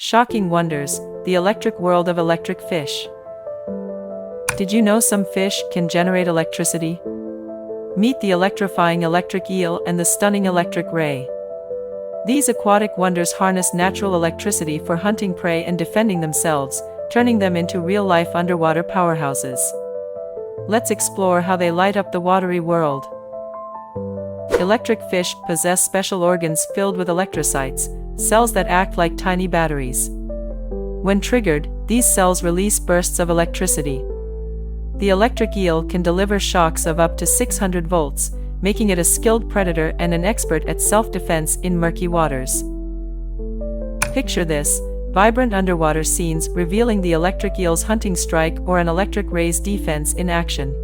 Shocking wonders, the electric world of electric fish. Did you know some fish can generate electricity? Meet the electrifying electric eel and the stunning electric ray. These aquatic wonders harness natural electricity for hunting prey and defending themselves, turning them into real-life underwater powerhouses. Let's explore how they light up the watery world. Electric fish possess special organs filled with electrocytes, cells that act like tiny batteries. When triggered, these cells release bursts of electricity. The electric eel can deliver shocks of up to 600 volts, making it a skilled predator and an expert at self-defense in murky waters. Picture this: vibrant underwater scenes revealing the electric eel's hunting strike or an electric ray's defense in action.